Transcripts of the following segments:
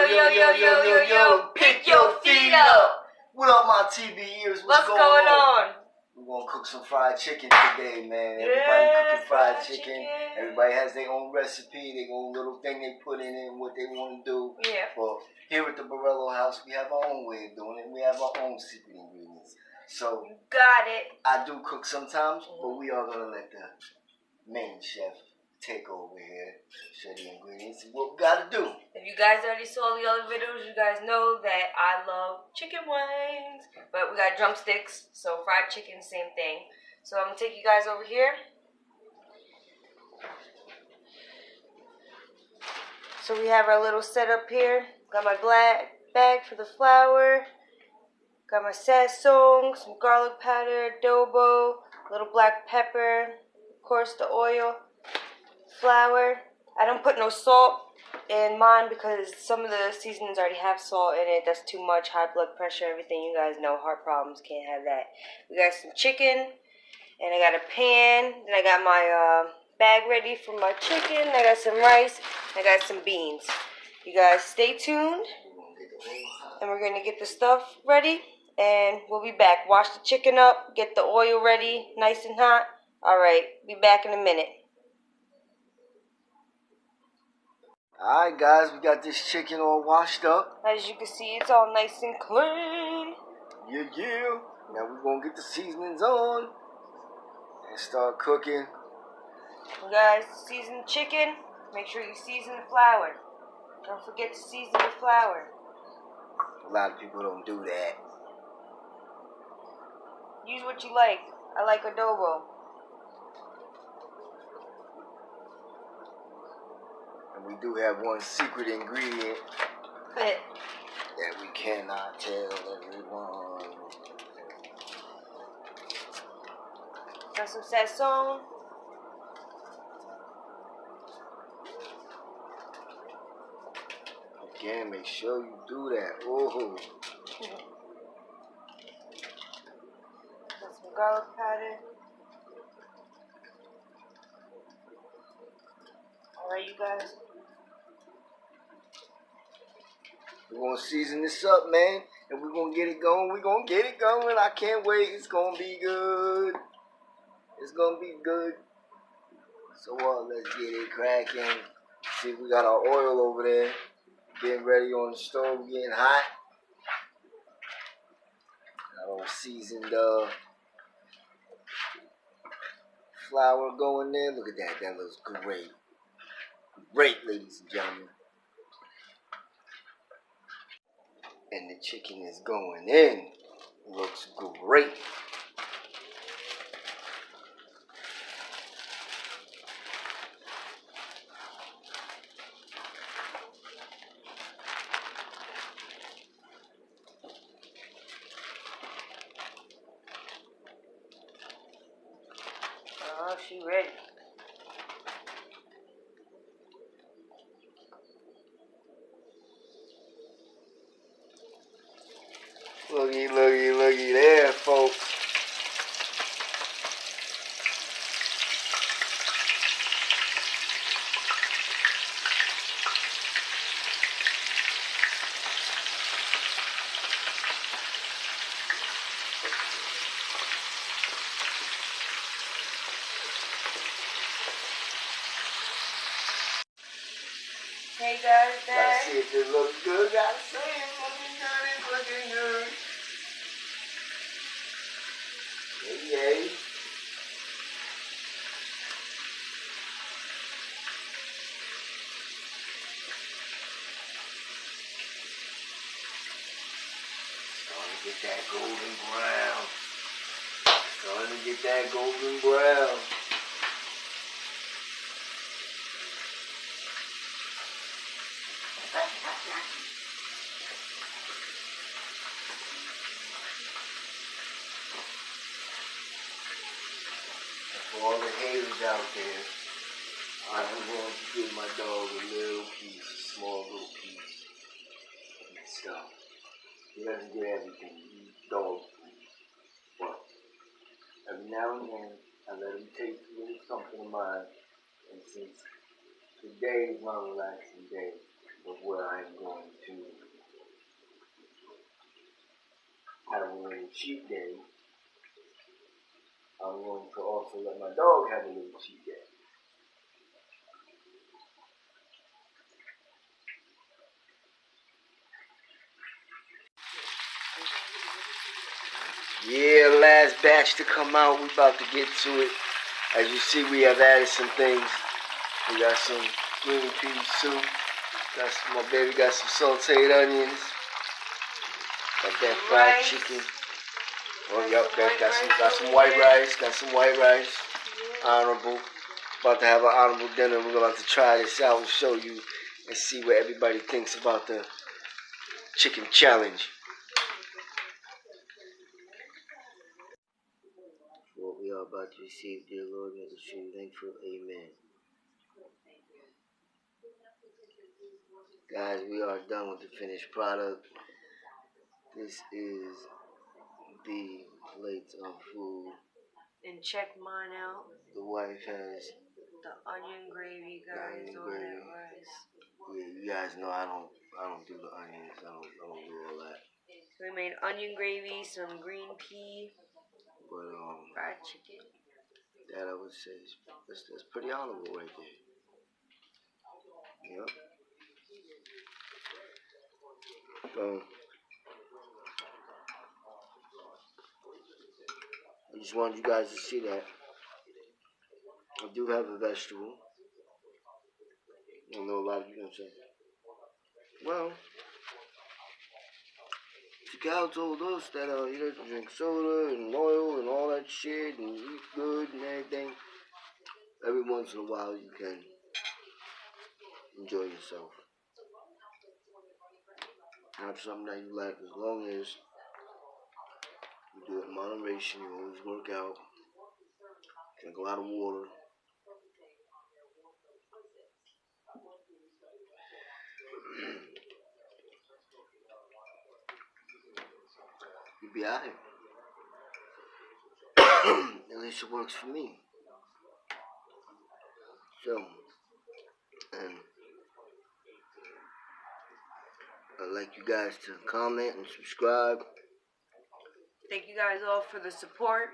yo, pick your feet up. What up, my TV ears? What's going on? We're going to cook some fried chicken today, man. Everybody cooking fried chicken. Everybody has their own recipe, their own little thing they put in it, what they want to do. Yeah. But here at the Borello house, we have our own way of doing it. We have our own secret ingredients. So, you got it. I do cook sometimes, but we are going to let the main chef take over here, show the ingredients, and what we got to do. If you guys already saw the other videos, you guys know that I love chicken wings. But we got drumsticks, so fried chicken, same thing. So I'm going to take you guys over here. So we have our little setup here. Got my black bag for the flour. Got my sazon, some garlic powder, adobo, little black pepper, of course the oil, flour. I don't put no salt in mine because some of the seasonings already have salt in it. That's too much, high blood pressure, everything. You guys know, heart problems, can't have that. We got some chicken, and I got a pan. Then I got my bag ready for my chicken. I got some rice. I got some beans. You guys stay tuned, and we're going to get the stuff ready, and we'll be back. Wash the chicken up, get the oil ready, nice and hot. Alright, be back in a minute. Alright guys, we got this chicken all washed up. As you can see, it's all nice and clean. Yeah. Now we're going to get the seasonings on and start cooking. You guys, season the chicken. Make sure you season the flour. Don't forget to season the flour. A lot of people don't do that. Use what you like. I like adobo. And we do have one secret ingredient that we cannot tell everyone. Got some sazon. Again, make sure you do that. Oh. Got some garlic powder. Alright, you guys. We're going to season this up, man. And we're going to get it going. We're going to get it going. I can't wait. It's going to be good. It's going to be good. So let's get it cracking. See, we got our oil over there. Getting ready on the stove. Getting hot. Got our seasoned flour going there. Look at that. That looks great. Great, ladies and gentlemen. And the chicken is going in. Looks great. Oh, she ready. Looky there, folks. Hey guys, Gotta see if it looks good. Gotta see it looking good. It's looking good. Yay. Starting to get that golden brown. Starting to get that golden brown. For all the haters out there, I am going to give my dog a little piece, a small little piece of stuff. He doesn't get everything. He eats dog food. But every now and then, I let him taste a little something of mine. And since today is my relaxing day, of where I'm going to cheat day, I'm going to also let my dog have a little cheat day. Yeah, last batch to come out. We about to get to it. As you see, we have added some things. We got some green peas too. Got some, my baby got some sauteed onions. Got that fried chicken. Oh, yep, got some white rice. Got some white rice. Honorable. About to have an honorable dinner. We're about to try this out and show you and see what everybody thinks about the chicken challenge. What we are about to receive, dear Lord, make us truly thankful. Amen. Guys, we are done with the finished product. This is the plate of food. And check mine out. The wife has the onion gravy, guys. onion On gravy. that rice. Yeah, you guys know I don't do the onions. I don't do all that. So we made onion gravy, some green pea, But fried chicken. that I would say is that's pretty honorable right there. Yep. I just wanted you guys to see that. I do have a vegetable. I know a lot of you gonna say, well, Cal told us that he doesn't drink soda and oil and all that shit and eat good and everything. Every once in a while you can enjoy yourself. Have something that you like, as long as you do it in moderation. You always work out. Drink a lot of water. You'll be alright. At least it works for me. So, and I'd like you guys to comment and subscribe. Thank you guys all for the support.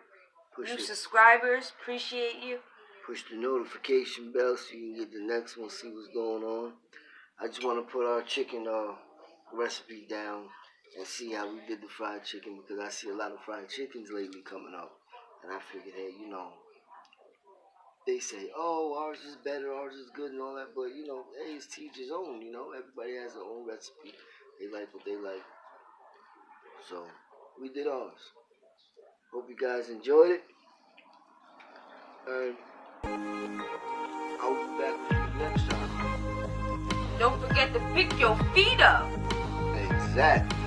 Push New it. subscribers, appreciate you. Push the notification bell so you can get the next one, see what's going on. I just want to put our chicken recipe down and see how we did the fried chicken, because I see a lot of fried chickens lately coming up. And I figured, hey, you know, they say, oh, ours is better, ours is good and all that. But, you know, hey, it's to each his own, you know. Everybody has their own recipe. They like what they like. So, we did ours. Hope you guys enjoyed it. And I'll be back with you next time. Don't forget to pick your feet up. Exactly.